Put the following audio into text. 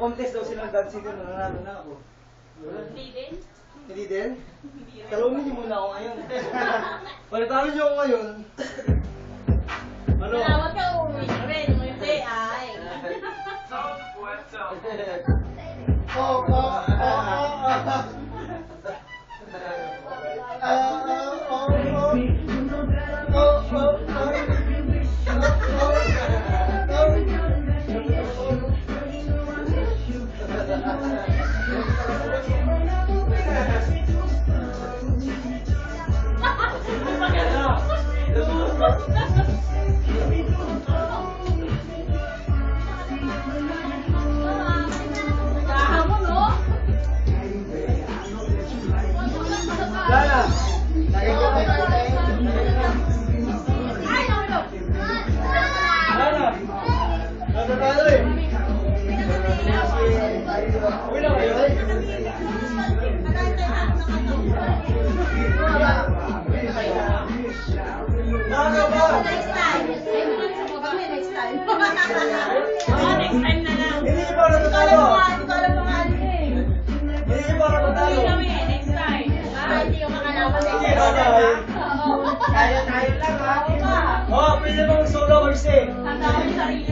Magko-contest daw sila ng Dance City, nananalo na ako. Hindi din. Hindi din? Talungin niyo muna ako ngayon. Palitalo niyo ako ngayon. Ano? Tinawag ka uuwi ka rin. Hindi ay. Kahamon, no? Lala! Ay, no. Lala! Natatalo eh! Uwi na kayo eh! Ano ba? Next time. Next time. Next time na lang. Hindi niyo pa natatalo! Hindi ko alam pangalan eh. Hindi niyo pa natatalo! Hindi kami, next time. Hindi ko makalaman next Hindi time. na tayo! Oo. Tayo lang ha! Oo pa. Oh, pwede bang solo verse eh! Ang dami sarili